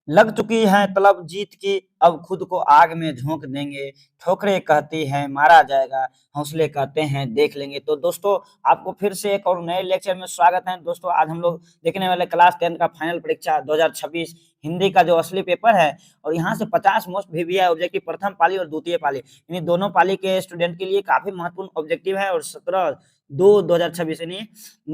लग चुकी है तलब जीत की, अब खुद को आग में झोंक देंगे। ठोकरें कहती हैं मारा जाएगा, हौसले कहते हैं देख लेंगे। तो दोस्तों, आपको फिर से एक और नए लेक्चर में स्वागत है। दोस्तों, आज हम लोग देखने वाले क्लास 10 का फाइनल परीक्षा 2026 हिंदी का जो असली पेपर है, और यहाँ से 50 मोस्ट वीवीआई ऑब्जेक्टिव प्रथम पाली और द्वितीय पाली, इन दोनों पाली के स्टूडेंट के लिए काफी महत्वपूर्ण ऑब्जेक्टिव है। और 17/2/2026 यानी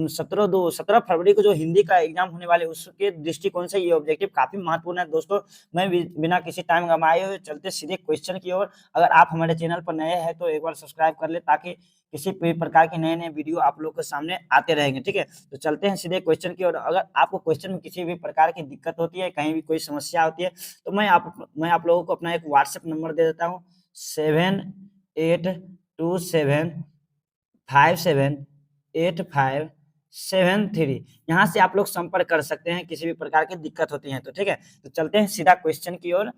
17 फरवरी को जो हिंदी का एग्जाम होने वाले उसके दृष्टिकोण से ये ऑब्जेक्टिव काफी महत्वपूर्ण है। दोस्तों, मैं बिना किसी टाइम गंवाए हुए चलते सीधे क्वेश्चन की ओर। अगर आप हमारे चैनल पर नए हैं तो एक बार सब्सक्राइब कर ले, ताकि किसी भी प्रकार के नए नए वीडियो आप लोग के सामने आते रहेंगे। ठीक है, तो चलते हैं सीधे क्वेश्चन की ओर। अगर आपको क्वेश्चन में किसी भी प्रकार की दिक्कत होती है, कहीं भी कोई समस्या होती है, तो मैं आप लोगों को अपना एक व्हाट्सएप नंबर दे देता हूँ, 7827578573। यहाँ से आप लोग संपर्क कर सकते हैं किसी भी प्रकार की दिक्कत होती है तो। ठीक है, तो चलते हैं सीधा क्वेश्चन की ओर।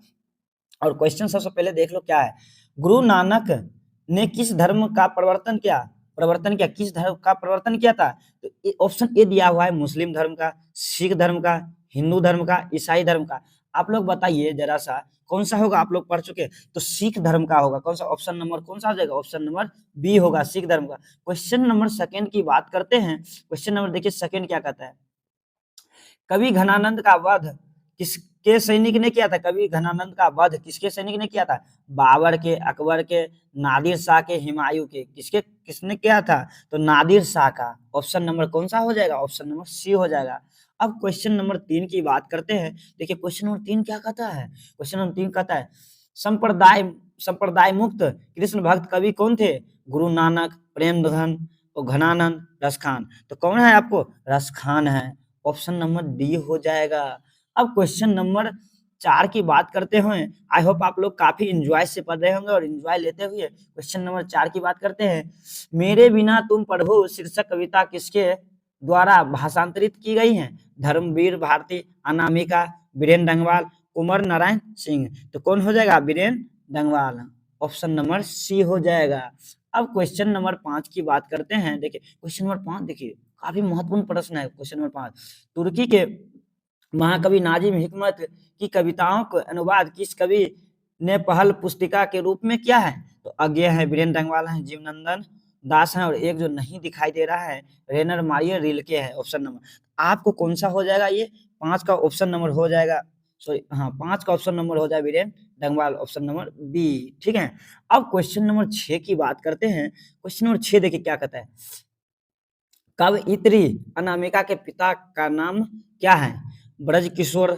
और क्वेश्चन सबसे पहले देख लो क्या है। गुरु नानक ने किस धर्म का प्रवर्तन किया, किस धर्म का प्रवर्तन किया था? तो ऑप्शन ए दिया हुआ है मुस्लिम धर्म का, सिख धर्म का, हिंदू धर्म का, ईसाई धर्म का। आप लोग बताइए जरा सा, कौन सा होगा? आप लोग पढ़ चुके, तो सिख धर्म का होगा। कौन सा ऑप्शन नंबर कौन सा हो जाएगा? ऑप्शन नंबर बी होगा, सिख धर्म का। क्वेश्चन नंबर सेकंड की बात करते हैं। क्वेश्चन नंबर देखिए सेकंड क्या कहता है। कवि घनानंद का वध किसके सैनिक ने किया था? कवि घनानंद का वध किसके सैनिक ने किया था? बाबर के, अकबर के, नादिर शाह के, हुमायूं के। किसने किया था? तो नादिर शाह का। ऑप्शन नंबर कौन सा हो जाएगा? ऑप्शन नंबर सी हो जाएगा। अब क्वेश्चन नंबर 3 की बात करते हैं। देखिए क्वेश्चन नंबर 3 क्या कहता है। क्वेश्चन नंबर 3 कहता है, संप्रदाय संप्रदाय मुक्त कृष्ण भक्त कवि कौन थे? गुरु नानक, प्रेमधन और घनानंद, रसखान। तो कौन है? आपको रसखान है। ऑप्शन नंबर डी हो जाएगा। अब क्वेश्चन नंबर 4 की बात करते हुए, आई होप आप लोग काफी इंजॉय से पढ़ रहे होंगे, और इंजॉय लेते हुए क्वेश्चन नंबर 4 की बात करते हैं। मेरे बिना तुम पढ़ो शीर्षक कविता किसके द्वारा भाषांतरित की गई है? धर्मवीर भारती, अनामिका, बीरेन डंगवाल, कुंवर नारायण सिंह। तो कौन हो जाएगा? Biren Dangwal. Option number C हो जाएगा। अब क्वेश्चन नंबर 5 की बात करते हैं। देखिए क्वेश्चन नंबर 5 देखिए काफी महत्वपूर्ण प्रश्न है। क्वेश्चन नंबर 5, तुर्की के महाकवि नाजिम हिकमत की कविताओं को अनुवाद किस कवि ने पहल पुस्तिका के रूप में किया है? तो अज्ञे है, वीरेंद्र डंगवाल है, जीवनंदन दास है, और एक जो नहीं दिखाई दे रहा है रेनर मारियर रिल्के है। ऑप्शन नंबर आपको कौन सा हो जाएगा? ये 5 का ऑप्शन नंबर हो जाएगा, सॉरी हाँ 5 का ऑप्शन नंबर हो जाएगा Virendra Dangwal, option number B. ठीक है, अब क्वेश्चन नंबर 6 की बात करते हैं। क्वेश्चन नंबर 6 देखिए क्या कहता है। कवयित्री अनामिका के पिता का नाम क्या है? ब्रज किशोर,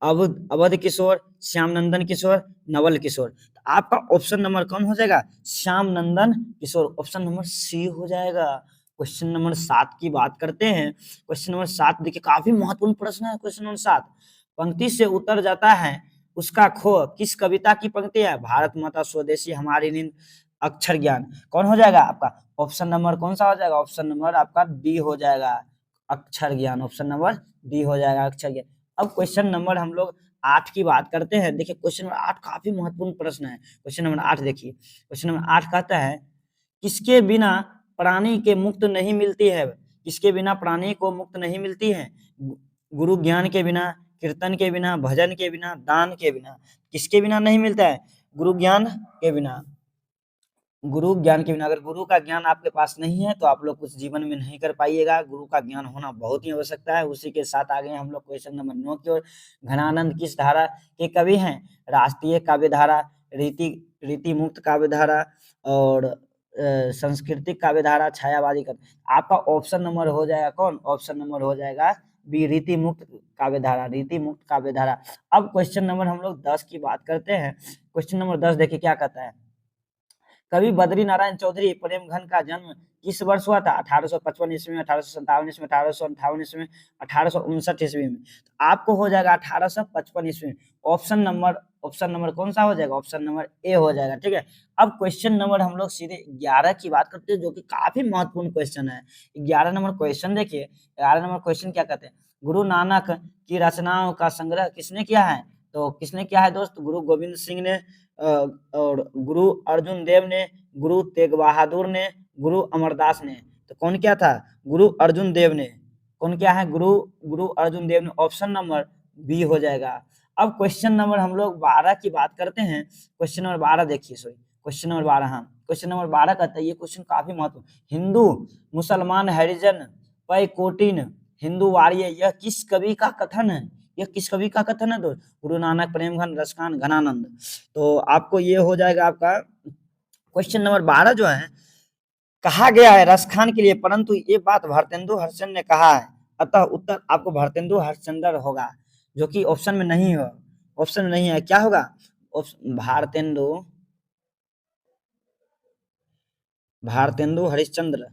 अवध किशोर, श्याम नंदन किशोर, नवल किशोर। तो आपका ऑप्शन नंबर कौन हो जाएगा? श्याम नंदन किशोर। ऑप्शन नंबर सी हो जाएगा। क्वेश्चन नंबर 7 की बात करते हैं। क्वेश्चन नंबर 7 देखिए काफी महत्वपूर्ण प्रश्न है। क्वेश्चन नंबर 7, पंक्ति से उतर जाता है उसका खो किस कविता की पंक्ति है? भारत माता स्वदेशी हमारी नींद, अक्षर ज्ञान। कौन हो जाएगा आपका? ऑप्शन नंबर कौन सा हो जाएगा? ऑप्शन नंबर आपका डी हो जाएगा, अक्षर ज्ञान। ऑप्शन नंबर डी हो जाएगा, अक्षर ज्ञान। अब क्वेश्चन नंबर हम लोग 8 की बात करते हैं। देखिए क्वेश्चन नंबर 8 काफी महत्वपूर्ण प्रश्न है। क्वेश्चन नंबर 8 देखिए, क्वेश्चन नंबर 8 कहता है, किसके बिना प्राणी के मुक्त नहीं मिलती है? किसके बिना प्राणी को मुक्त नहीं मिलती है? गुरु ज्ञान के बिना, कीर्तन के बिना, भजन के बिना, दान के बिना। किसके बिना नहीं मिलता है? गुरु ज्ञान के बिना। गुरु ज्ञान के बिना। अगर गुरु का ज्ञान आपके पास नहीं है तो आप लोग कुछ जीवन में नहीं कर पाइएगा। गुरु का ज्ञान होना बहुत ही आवश्यकता है। उसी के साथ आगे हम लोग क्वेश्चन नंबर 9 की ओर। घनानंद किस धारा के कवि हैं? राष्ट्रीय काव्य धारा, रीति रीति मुक्त काव्य धारा, और सांस्कृतिक काव्य धारा, छायावादी काव्य। आपका ऑप्शन नंबर हो जाएगा कौन? ऑप्शन नंबर हो जाएगा बी, रीति मुक्त काव्य धारा, रीति मुक्त काव्य धारा। अब क्वेश्चन नंबर हम लोग 10 की बात करते हैं। क्वेश्चन नंबर 10 देखिए क्या कहता है। कवि बद्री नारायण चौधरी प्रेमघन का जन्म किस वर्ष हुआ था? 1855 ईस्वी में, 1857 ईस्वी में, 1858 ईस्वी में, 1859 ईस्वी में। तो आपको हो जाएगा 1855 ईस्वी में। ऑप्शन नंबर कौन सा हो जाएगा? ऑप्शन नंबर ए हो जाएगा। ठीक है, अब क्वेश्चन नंबर हम लोग सीधे 11 की बात करते हैं, जो कि काफी महत्वपूर्ण क्वेश्चन है। 11 नंबर क्वेश्चन देखिए, 11 नंबर क्वेश्चन क्या कहते हैं। गुरु नानक की रचनाओं का संग्रह किसने किया है? तो किसने किया है दोस्त? गुरु गोविंद सिंह ने, और गुरु अर्जुन देव ने, गुरु तेग बहादुर ने, गुरु अमरदास ने। तो कौन क्या था? गुरु अर्जुन देव ने। कौन क्या है? गुरु गुरु अर्जुन देव ने। ऑप्शन नंबर बी हो जाएगा। अब क्वेश्चन नंबर हम लोग 12 की बात करते हैं। क्वेश्चन नंबर 12 देखिए, सॉरी क्वेश्चन नंबर 12, हाँ क्वेश्चन नंबर 12 कहता है, ये क्वेश्चन काफी महत्वपूर्ण, हिंदू मुसलमान हरिजन पैकोटिन हिंदू वार्य, यह किस कवि का कथन है? यह किस कवि का कथन है? तो गुरु नानक, प्रेमघन, रसखान, घनानंद। तो आपको ये हो जाएगा आपका क्वेश्चन नंबर 12 जो है, कहा गया है रसखान के लिए, परंतु ये बात भारतेंदु हरिश्चंद्र ने कहा है, अतः उत्तर आपको भारतेंदु हरिश्चंद्र होगा, जो कि ऑप्शन में नहीं हो, ऑप्शन में नहीं है, क्या होगा? भारतेंदु भारतेंदु हरिश्चंद्र,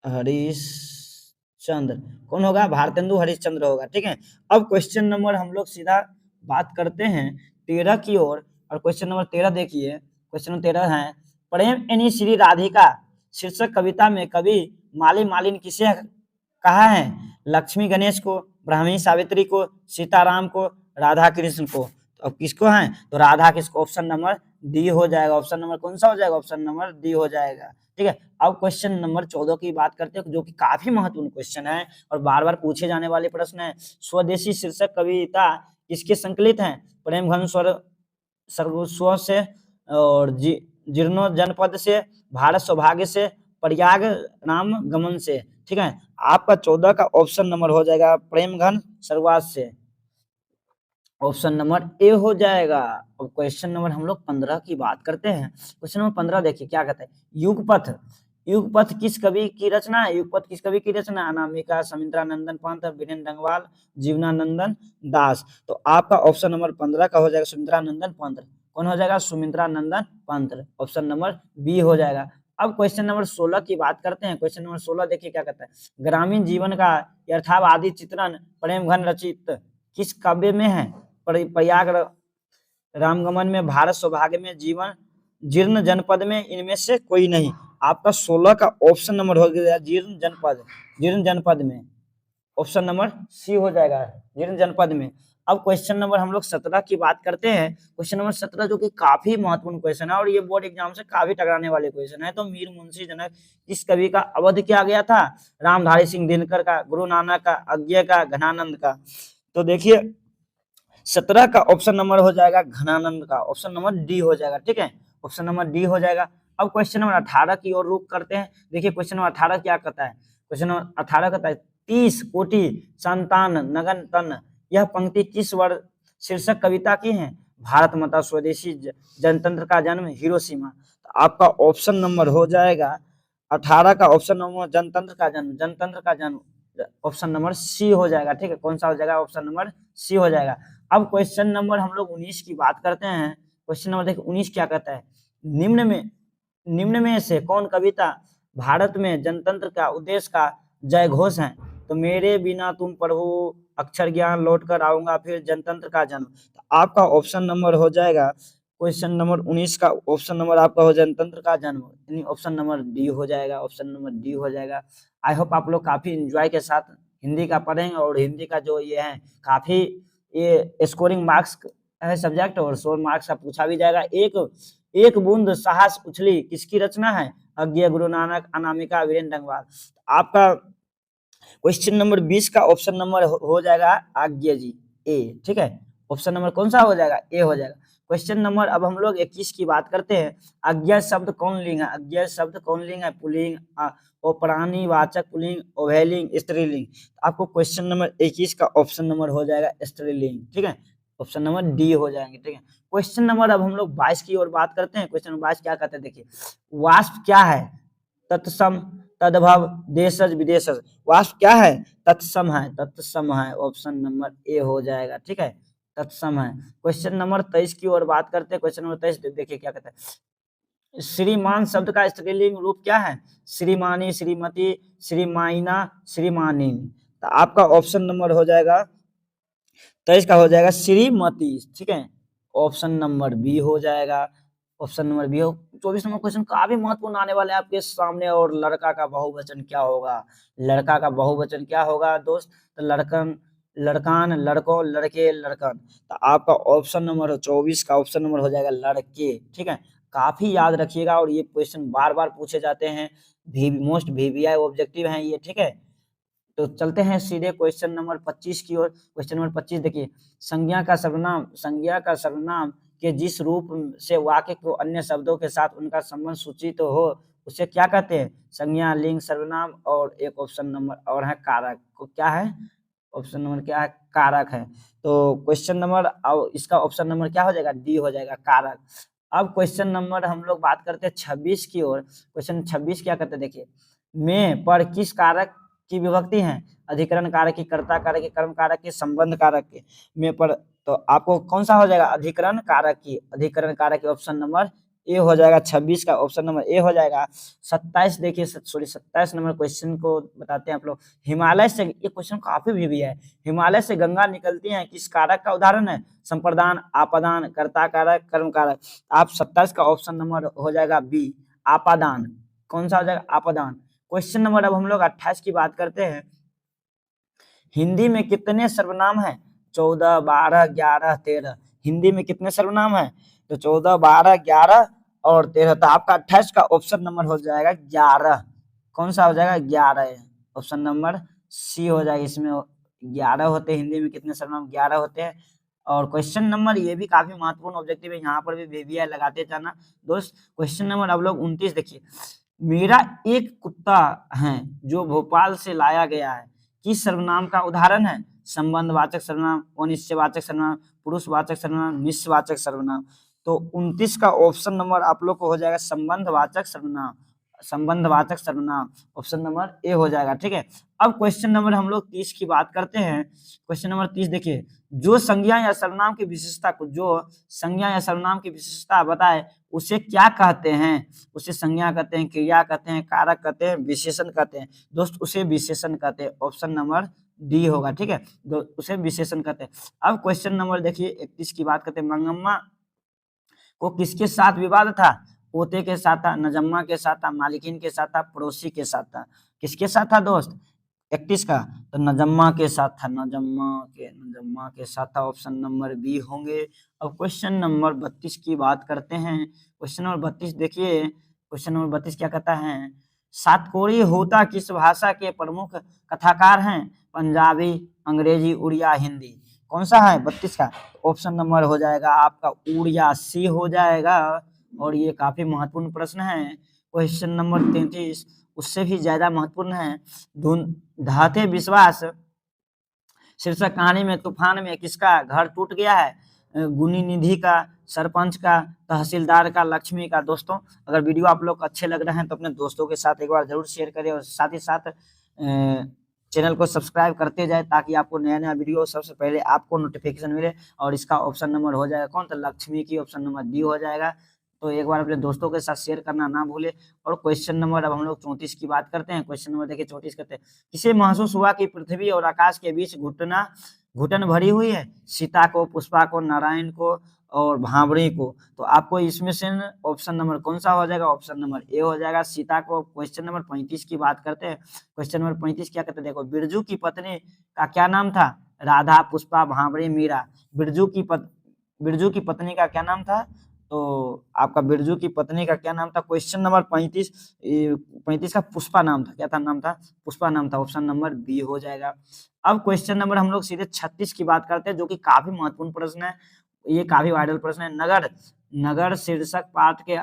हरिश्चंद्र कौन होगा? भारतेंदु हरिश्चंद्र होगा, ठीक है। अब क्वेश्चन नंबर हम लोग सीधा बात करते हैं 13 की ओर, और क्वेश्चन नंबर 13 देखिए, क्वेश्चन नंबर 13 है, प्रेम एनी श्री राधिका शीर्षक कविता में कवि माली मालिन किसे कहा है? लक्ष्मी गणेश को, ब्राह्मणी सावित्री को, सीताराम को, राधा कृष्ण को। तो अब किसको है? तो राधा किसको? ऑप्शन नंबर डी हो जाएगा। ऑप्शन नंबर कौन सा हो जाएगा? ऑप्शन नंबर डी हो जाएगा, ठीक है। अब क्वेश्चन नंबर 14 की बात करते हैं, जो कि काफी महत्वपूर्ण क्वेश्चन है और बार बार पूछे जाने वाले प्रश्न है। स्वदेशी शीर्षक कविता किसके संकलित है? प्रेमघन स्व से, और जीर्णो जनपद से, भारत सौभाग्य से, प्रयाग राम गमन से, ठीक है। आपका 14 का ऑप्शन नंबर हो जाएगा प्रेमघन सर्वात से, ऑप्शन नंबर ए हो जाएगा। अब क्वेश्चन नंबर हम लोग 15 की बात करते हैं। क्वेश्चन नंबर 15 देखिए क्या कहता है, युगपथ, युगपथ किस कवि की रचना है? युगपथ किस कवि की रचना? अनामिका, सुमित्रानंदन पंत, वीरेंद्र डंगवाल, जीवनानंदन दास। तो आपका ऑप्शन नंबर 15 का हो जाएगा सुमित्रानंदन पंत। कौन हो जाएगा? Sumitranandan Pant, option number B हो जाएगा। अब क्वेश्चन नंबर 16 की बात करते हैं। क्वेश्चन नंबर 16 देखिए क्या कहता है, ग्रामीण जीवन का यथार्थवादी चित्रण प्रेमघन रचित किस काव्य में है? प्रयाग रामगमन में, भारत सौभाग्य में, जीवन जीर्ण जनपद में, इनमें से कोई नहीं। आपका 16 का ऑप्शन नंबर हो गया जीर्ण जनपद, जीर्ण जनपद में, ऑप्शन नंबर सी हो जाएगा, जीर्ण जनपद में। अब क्वेश्चन नंबर हम लोग 17 की बात करते हैं। क्वेश्चन नंबर 17 जो कि काफी महत्वपूर्ण क्वेश्चन है और ये बोर्ड एग्जाम से काफी टकराने वाले क्वेश्चन है। तो मीर मुंशी जनक किस कवि का अवध किया गया था? रामधारी सिंह दिनकर का, गुरु नानक का, अज्ञे का, घनानंद का। तो देखिए 17 का ऑप्शन नंबर हो जाएगा घनानंद का, ऑप्शन नंबर डी हो जाएगा, ठीक है, ऑप्शन नंबर डी हो जाएगा। अब क्वेश्चन नंबर 18 की ओर रुख करते हैं। देखिए क्वेश्चन नंबर 18 क्या कहता है? क्वेश्चन नंबर 18 कहता है, 30 कोटि संतान नगन तन, यह पंक्ति किस वर्ष शीर्षक कविता की है? भारत माता, स्वदेशी, जनतंत्र का जन्म, हिरोशिमा। तो आपका ऑप्शन नंबर हो जाएगा 18 का ऑप्शन नंबर जनतंत्र का जन्म, जनतंत्र का जन्म, ऑप्शन नंबर सी हो जाएगा, ठीक है। कौन सा हो जाएगा? ऑप्शन नंबर सी हो जाएगा। अब क्वेश्चन नंबर हम लोग 19 की बात करते हैं। क्वेश्चन नंबर देखिए 19 क्या कहता है, निम्न में से कौन कविता भारत में जनतंत्र का उद्देश्य का जय घोष है? तो मेरे बिना तुम प्रभु, अक्षर ज्ञान, लौट कर आऊंगा, फिर जनतंत्र का जन्म। तो आपका ऑप्शन नंबर हो जाएगा क्वेश्चन नंबर 19 का ऑप्शन नंबर आपका हो जनतंत्र का जन्म, यानी ऑप्शन नंबर डी हो जाएगा, ऑप्शन नंबर डी हो जाएगा। आई होप आप लोग काफी इंजॉय के साथ हिंदी का पढ़ेंगे और हिंदी का जो ये है काफी ये स्कोरिंग मार्क्स है सब्जेक्ट और 100 मार्क्स का पूछा भी जाएगा। एक बूंद साहस उछली किसकी रचना है? अज्ञे, गुरु नानक, अनामिका, वीरेंद्र डंगवाल। आपका क्वेश्चन नंबर 20 का ऑप्शन नंबर हो जाएगा आज्ञे जी, ए, ठीक है। ऑप्शन नंबर कौन सा हो जाएगा? ए हो जाएगा। क्वेश्चन नंबर अब हम लोग 21 की बात करते हैं। अज्ञा शब्द कौन लिंग है? अज्ञा शब्द कौन लिंग है? पुल्लिंग, प्राणी वाचक पुल्लिंग, उभयलिंग, स्त्रीलिंग। आपको क्वेश्चन नंबर 21 का ऑप्शन नंबर हो जाएगा स्त्रीलिंग, ठीक है, ऑप्शन नंबर डी हो जाएंगे, ठीक है। क्वेश्चन नंबर अब हम लोग 22 की ओर बात करते हैं। क्वेश्चन नंबर 22 क्या कहते हैं देखिए, वाष्प क्या है? तत्सम, तद्भव, देशज, विदेशज। वाष्प क्या है? तत्सम है, तत्सम है, ऑप्शन नंबर ए हो जाएगा, ठीक है, तत्सम है। क्वेश्चन नंबर 23 की ओर बात करते हैं। क्वेश्चन नंबर 23 देखिए क्या कहता है, श्रीमान शब्द का स्त्रीलिंग रूप क्या है? श्रीमानी, श्रीमती, श्रीमाइना, श्रीमानी। तो आपका ऑप्शन नंबर हो जाएगा 23 का हो जाएगा श्रीमती, ठीक है, ऑप्शन नंबर बी हो जाएगा, ऑप्शन नंबर बी हो। 24 नंबर क्वेश्चन काफी महत्वपूर्ण आने वाले हैं आपके सामने। और लड़का का बहुवचन क्या होगा? लड़का का बहुवचन क्या होगा दोस्त? तो लड़कन, लड़कान, लड़कों, लड़के, लड़कन। तो आपका ऑप्शन नंबर 24 का ऑप्शन नंबर हो जाएगा लड़के, ठीक है। काफी याद रखिएगा और ये क्वेश्चन बार बार पूछे जाते हैं, मोस्ट वीवीआई ऑब्जेक्टिव हैं ये, ठीक है। तो चलते हैं सीधे क्वेश्चन नंबर 25 की ओर। क्वेश्चन नंबर 25 देखिए, संज्ञा का सर्वनाम के जिस रूप से वाक्य को अन्य शब्दों के साथ उनका संबंध सूचित हो उसे क्या कहते हैं? संज्ञा, लिंग, सर्वनाम और एक ऑप्शन नंबर और है कारक। को क्या है? ऑप्शन नंबर क्या है? कारक है। तो क्वेश्चन नंबर इसका ऑप्शन नंबर क्या हो जाएगा? डी हो जाएगा, कारक। अब क्वेश्चन नंबर हम लोग बात करते हैं 26 की ओर। क्वेश्चन 26 क्या कहते हैं देखिए, में पर किस कारक की विभक्ति है? अधिकरण कारक की, कर्ता कारक की, कर्म कारक की, संबंध कारक की। में पर तो आपको कौन सा हो जाएगा? अधिकरण कारक की ऑप्शन नंबर ए हो जाएगा। 26 का ऑप्शन नंबर ए हो जाएगा। 27 देखिए, सॉरी 27 नंबर क्वेश्चन को बताते हैं आप लोग। हिमालय से, ये क्वेश्चन काफी भी है। हिमालय से गंगा निकलती है, किस कारक का उदाहरण है? संप्रदान, आपादान, कर्ता कारक, कर्म कारक। आप 27 का ऑप्शन नंबर हो जाएगा बी, आपादान। कौन सा हो जाएगा? आपादान। क्वेश्चन नंबर अब हम लोग 28 की बात करते हैं। हिंदी में कितने सर्वनाम हैं? 14, 12, 11, 13। हिंदी में कितने सर्वनाम हैं? तो 14, 12, 11 और 13। तो आपका 28 का ऑप्शन नंबर हो जाएगा 11। कौन सा हो जाएगा? 11। ऑप्शन नंबर सी हो जाएगा। इसमें 11 होते हैं। हिंदी में कितने सर्वनाम? 11 होते हैं। और क्वेश्चन नंबर ये भी काफी महत्वपूर्ण ऑब्जेक्टिव है, यहाँ पर भी बेबिया लगाते जाना दोस्त। क्वेश्चन नंबर अब लोग 29 देखिए, मेरा एक कुत्ता है जो भोपाल से लाया गया है, किस सर्वनाम का उदाहरण है? संबंधवाचक सर्वनाम, अनिश्चयवाचक सर्वनाम, पुरुषवाचक सर्वनाम, निश्चयवाचक सर्वनाम। तो 29 का ऑप्शन नंबर आप लोग को हो जाएगा संबंधवाचक सर्वनाम। ऑप्शन नंबर ए हो जाएगा। ठीक है। अब क्वेश्चन नंबर हम लोग 30 की बात करते हैं। क्वेश्चन नंबर 30 देखिए, जो संज्ञा या सर्वनाम की विशेषता बताए उसे क्या कहते हैं? उसे संज्ञा कहते हैं, क्रिया कहते हैं, कारक कहते हैं, विशेषण कहते हैं। दोस्त उसे विशेषण कहते हैं। ऑप्शन नंबर डी होगा। ठीक है, उसे विशेषण कहते हैं। अब क्वेश्चन नंबर देखिए 31 की बात करते हैं। मंगम्मा को किसके साथ विवाद था? पोते के साथ था, नजम्मा के साथ था, मालिकिन के साथ था, पड़ोसी के साथ था। किसके साथ था दोस्त? 31 का तो नजम्मा के साथ था। नजम्मा के साथ था। ऑप्शन नंबर बी होंगे। अब क्वेश्चन नंबर 32 की बात करते हैं। क्वेश्चन नंबर 32 देखिए, क्वेश्चन नंबर 32 क्या कहता है? सातकोरी होता किस भाषा के प्रमुख कथाकार हैं? पंजाबी, अंग्रेजी, उड़िया, हिंदी। कौन सा है 32 का? ऑप्शन नंबर हो जाएगा आपका उड़िया, सी हो जाएगा। और ये काफी महत्वपूर्ण प्रश्न है। क्वेश्चन नंबर 33 उससे भी ज्यादा महत्वपूर्ण है। ढाते विश्वास शीर्षक कहानी में तूफान में किसका घर टूट गया है? गुनी निधि का, सरपंच का, तहसीलदार का, लक्ष्मी का। दोस्तों अगर वीडियो आप लोग अच्छे लग रहे हैं तो अपने दोस्तों के साथ एक बार जरूर शेयर करें और साथ ही साथ चैनल को सब्सक्राइब करते जाए ताकि आपको नया नया वीडियो सबसे पहले आपको नोटिफिकेशन मिले। और इसका ऑप्शन नंबर हो जाएगा कौन? तो लक्ष्मी की ऑप्शन नंबर डी हो जाएगा। तो एक बार अपने दोस्तों के साथ शेयर करना ना भूले। और क्वेश्चन नंबर अब हम लोग 34 की बात करते हैं। क्वेश्चन नंबर देखिए 34 कहते हैं, किसे महसूस हुआ कि पृथ्वी और आकाश के बीच घुटन भरी हुई है? सीता को, पुष्पा को, नारायण को और भांवरी को। तो आपको इसमें से ऑप्शन नंबर कौन सा हो जाएगा? ऑप्शन नंबर ए हो जाएगा, सीता को। क्वेश्चन नंबर 35 की बात करते हैं। क्वेश्चन नंबर 35 क्या कहते हैं देखो, बिरजू की पत्नी का क्या नाम था? राधा, पुष्पा, भांवरी, मीरा। बिरजू की पत्नी का क्या नाम था? तो आपका बिरजू की पत्नी का क्या नाम था? क्वेश्चन नंबर 35 का पुष्पा नाम था। क्या था? नाम था पुष्पा नाम था। ऑप्शन नंबर बी हो जाएगा। अब क्वेश्चन नंबर हम लोग सीधे 36 की बात करते हैं, जो कि काफी महत्वपूर्ण प्रश्न है। ये काफी वायरल प्रश्न है। नगर शीर्षक पाठ के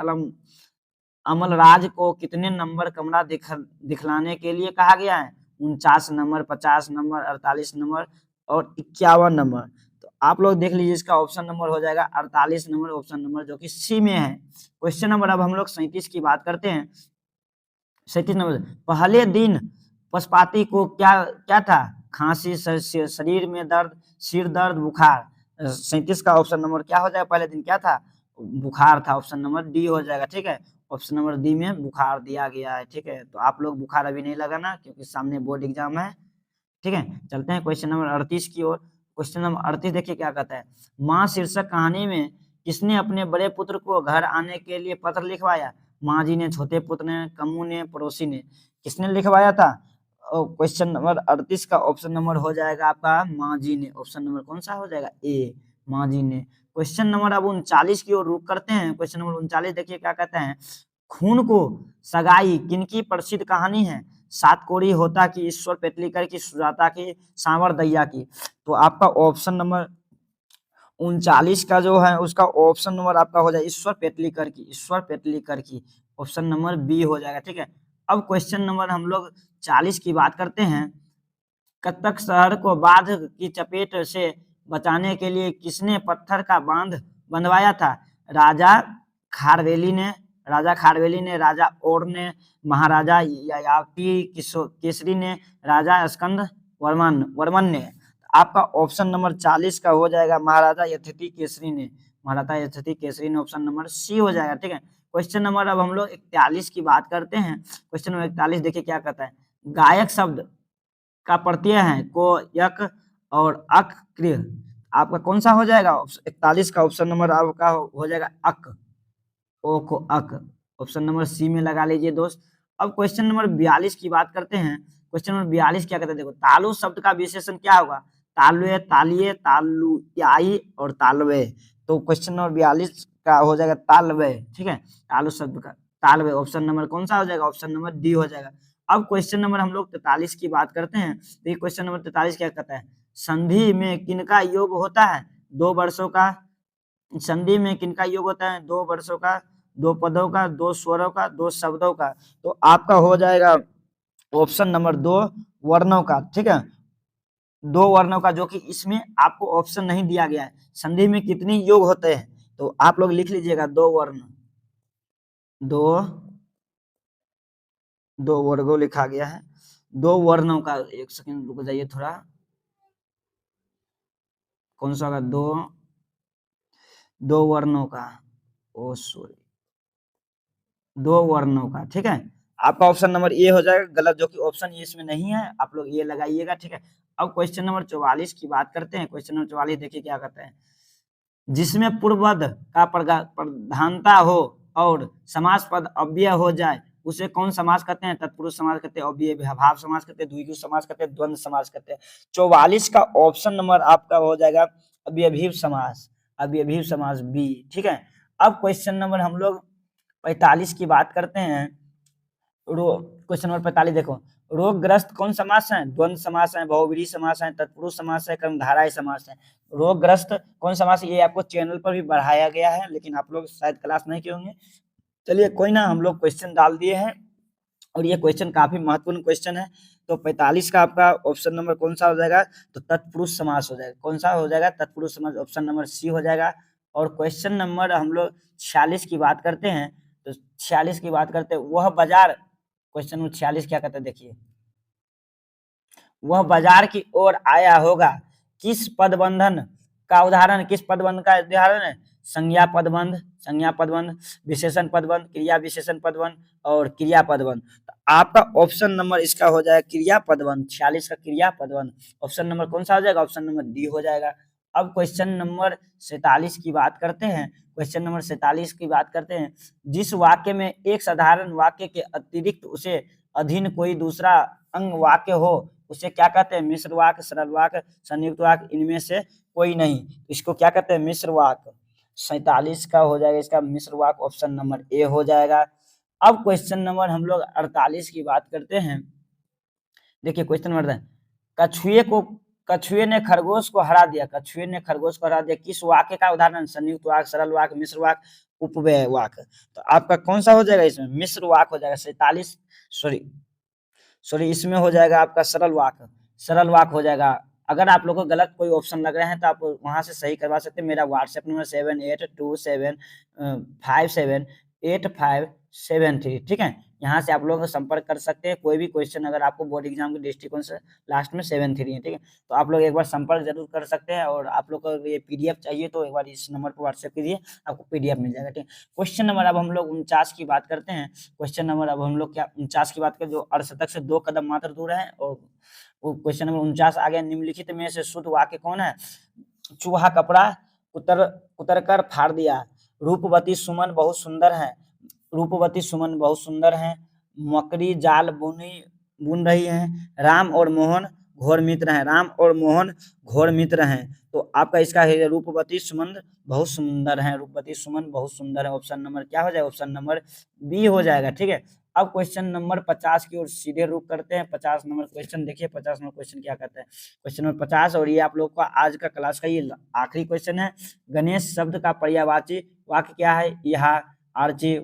अमलराज को कितने नंबर कमरा दिखलाने के लिए कहा गया है? 49 नंबर, 50 नंबर, 48 नंबर और 51 नंबर। तो आप लोग देख लीजिए, इसका ऑप्शन नंबर हो जाएगा 48 नंबर, ऑप्शन नंबर जो कि सी में है। क्वेश्चन नंबर अब हम लोग 37 की बात करते हैं। 37 नंबर, पहले दिन पशुपति को क्या क्या था? खांसी, शरीर में दर्द, सिर दर्द, बुखार। 37 का ऑप्शन नंबर क्या हो जाएगा? पहले दिन क्या था? बुखार था। ऑप्शन नंबर डी हो जाएगा। ठीक है, ऑप्शन नंबर डी में बुखार दिया गया है। ठीक है, तो आप लोग बुखार अभी नहीं लगाना क्योंकि सामने बोर्ड एग्जाम है। ठीक है, चलते हैं क्वेश्चन नंबर 38 की ओर। क्वेश्चन नंबर 38 देखिए क्या कहता है, माँ शीर्षक कहानी में किसने अपने बड़े पुत्र को घर आने के लिए पत्र लिखवाया? माँ जी ने, छोटे पुत्र ने, कम्मू ने, पड़ोसी ने। किसने लिखवाया था? क्वेश्चन नंबर 38 का ऑप्शन नंबर हो जाएगा आपका माँ जी ने। ऑप्शन नंबर कौन सा हो जाएगा? ए, माँ जी ने। क्वेश्चन नंबर अब 39 की ओर रुक करते हैं। क्वेश्चन नंबर 39 देखिए क्या कहते हैं, खून को सगाई किनकी प्रसिद्ध कहानी है? सात कोड़ी होता की, ईश्वर पेटलीकर की, सुजाता की, सांवर दैया की। तो आपका ऑप्शन नंबर 39 का जो है उसका ऑप्शन नंबर आपका हो जाए ईश्वर पेटलीकर की, ईश्वर पेटलीकर की। ऑप्शन नंबर बी हो जाएगा, ठीक है। अब क्वेश्चन नंबर हम लोग 40 की बात करते हैं। कटक शहर को बाढ़ की चपेट से बचाने के लिए किसने पत्थर का बांध बंधवाया था? राजा खारवेली ने, राजा खारवेली ने, राजा और ने, महाराजा ययाति केसरी ने, राजा स्कंद वर्मन ने। आपका ऑप्शन नंबर 40 का हो जाएगा महाराजा ययाति केसरी ने, महाराजा ययाति केसरी ने। ऑप्शन नंबर सी हो जाएगा, ठीक है। क्वेश्चन नंबर अब हम लोग 41 की बात करते हैं। क्वेश्चन नंबर 41 देखिए क्या कहता है। गायक शब्द का प्रत्यय है को, यक और अक, क्रिय। आपका कौन सा हो जाएगा? 41 का ऑप्शन नंबर आपका हो जाएगा अक, ओ को अक। ऑप्शन नंबर सी में लगा लीजिए दोस्त। अब क्वेश्चन नंबर 42 की बात करते हैं। क्वेश्चन नंबर 42 क्या कहते हैं, देखो तालु शब्द का विशेषण क्या होगा? तालुए, तालिए, तालुयाई और तालवे। तो क्वेश्चन नंबर 42 का हो जाएगा तालवे, ठीक है। तालु शब्द का तालवे। ऑप्शन नंबर कौन सा हो जाएगा? ऑप्शन नंबर डी हो जाएगा। अब क्वेश्चन नंबर हम लोग 43 की बात करते हैं। तो ये क्वेश्चन नंबर 43 क्या कहता है? संधि में किनका योग होता है? 2 वर्षों का। संधि में किनका योग होता है? 2 वर्षों का, 2 पदों का, 2 स्वरों का, 2 शब्दों का। तो आपका हो जाएगा ऑप्शन नंबर 2 वर्णों का, ठीक है। 2 वर्णों का, जो कि इसमें आपको ऑप्शन नहीं दिया गया है। संधि में कितने योग होते हैं? तो आप लोग लिख लीजिएगा 2 वर्ण, 2 वर्गों लिखा गया है। 2 वर्णों का, एक सेकंड रुक जाइए थोड़ा, कौन सा होगा? 2 वर्णों का, ओ सॉरी, 2 वर्णों का, ठीक है। आपका ऑप्शन नंबर ए हो जाएगा गलत, जो कि ऑप्शन ए इसमें नहीं है, आप लोग ये लगाइएगा, ठीक है। अब क्वेश्चन नंबर 44 की बात करते हैं। क्वेश्चन नंबर 44 देखिए क्या कहते हैं। जिसमें पूर्वपद का प्रधानता हो और समास पद अव्यय हो जाए उसे कौन समास कहते हैं? तत्पुरुष समास कहते हैं, अव्यय भाव समास कहते हैं, द्विगु समास कहते हैं, द्वंद्व समास कहते हैं। 44 का ऑप्शन नंबर आपका हो जाएगा अव्ययीव समास, अव्ययीव समास बी, ठीक है। अब क्वेश्चन नंबर हम लोग 45 की बात करते हैं। क्वेश्चन नंबर 45 देखो, रोगग्रस्त कौन समास है? द्वंद्व समास है, बहुव्रीहि समास है, तत्पुरुष समास है, कर्मधारय समास है। रोगग्रस्त कौन समास है? ये आपको चैनल पर भी बढ़ाया गया है, लेकिन आप लोग शायद क्लास नहीं किए होंगे। चलिए कोई ना, हम लोग क्वेश्चन डाल दिए हैं और ये क्वेश्चन काफी महत्वपूर्ण क्वेश्चन है। तो 45 का आपका ऑप्शन नंबर कौन सा हो जाएगा? तो तत्पुरुष समास हो जाएगा। कौन सा हो जाएगा? तत्पुरुष समास, ऑप्शन नंबर सी हो जाएगा। और क्वेश्चन नंबर हम लोग 46 की बात करते हैं। तो 46 की बात करते हैं, वह बाजार, क्वेश्चन नंबर 46 क्या कहते हैं देखिए, वह बाजार की ओर आया होगा, किस पदबंधन का उदाहरण, किस पदबंध का उदाहरण है? संज्ञा पदबंध, संज्ञा पदबंध, विशेषण पदबंध, क्रिया विशेषण पदबंध और क्रिया पदबंध। तो आपका ऑप्शन नंबर इसका हो जाएगा क्रिया पदबंध, 46 का क्रिया पदबंध। ऑप्शन नंबर कौन सा हो जाएगा? ऑप्शन नंबर डी हो जाएगा। अब क्वेश्चन नंबर 47 की बात करते हैं। क्वेश्चन नंबर 47 की बात करते हैं। जिस वाक्य में एक साधारण वाक्य के अतिरिक्त उसे अधीन कोई दूसरा अंग वाक्य हो उसे क्या कहते हैं? मिश्र वाक्य, सरल वाक्य, संयुक्त वाक्य, इनमें से कोई नहीं। इसको क्या कहते हैं? मिश्र वाक्य। 47 का हो जाएगा इसका मिश्र वाक्य, ऑप्शन नंबर ए हो जाएगा। अब क्वेश्चन नंबर हम लोग 48 की बात करते हैं। देखिए क्वेश्चन नंबर, कछुए ने खरगोश को हरा दिया, कछुए ने खरगोश को हरा दिया, किस वाक्य का उदाहरण? संयुक्त वाक्य, सरल वाक्य, मिश्र वाक्य, उपव्यय वाक्य। तो आपका कौन सा हो जाएगा? इसमें मिश्र वाक्य हो जाएगा। 47 सॉरी इसमें हो जाएगा आपका सरल वाक्य, सरल वाक्य हो जाएगा। अगर आप लोगों को गलत कोई ऑप्शन लग रहे हैं तो आप वहां से सही करवा सकते हैं। मेरा व्हाट्सएप नंबर 78275753, ठीक है। यहाँ से आप लोग संपर्क कर सकते हैं। कोई भी क्वेश्चन अगर आपको बोर्ड एग्जाम के दृष्टिकोण से, लास्ट में 73 है, ठीक है, तो आप लोग एक बार संपर्क जरूर कर सकते हैं। और आप लोग को ये पीडीएफ चाहिए तो एक बार इस नंबर पर व्हाट्सएप कीजिए, आपको पीडीएफ मिल जाएगा, ठीक है। क्वेश्चन नंबर अब हम लोग 49 की बात करते हैं। क्वेश्चन नंबर अब हम लोग क्या 49 की बात करें, जो अर्धशतक से 2 कदम मात्र दूर है। और वो क्वेश्चन नंबर 49 आ गया, निम्नलिखित में से शुद्ध वाक्य कौन है? चूहा कपड़ा उतर कर फाड़ दिया, रूपवती सुमन बहुत सुंदर है, रूपवती सुमन बहुत सुंदर है, मकड़ी जाल बुन रही है, राम और मोहन घोर मित्र हैं, राम और मोहन घोर मित्र हैं। तो आपका इसका है रूपवती सुमन बहुत सुंदर है, रूपवती सुमन बहुत सुंदर है। ऑप्शन नंबर क्या हो जाएगा? ऑप्शन नंबर बी हो जाएगा, ठीक है। अब क्वेश्चन नंबर 50 की ओर सीधे रुख करते हैं। 50 नंबर क्वेश्चन देखिए, 50 नंबर क्वेश्चन क्या कहता है, क्वेश्चन नंबर 50, और ये आप लोग का आज का क्लास का ये आखिरी क्वेश्चन है। गणेश शब्द का पर्यायवाची वाक्य क्या है? यह, आर्ची,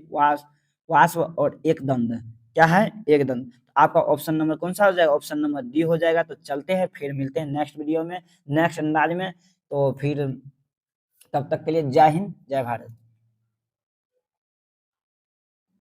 वाष्प और एक दंड। क्या है? एक दंड। आपका ऑप्शन नंबर कौन सा हो जाएगा? ऑप्शन नंबर डी हो जाएगा। तो चलते हैं, फिर मिलते हैं नेक्स्ट वीडियो में, नेक्स्ट अंदाज में। तो फिर तब तक के लिए जय हिंद, जय भारत।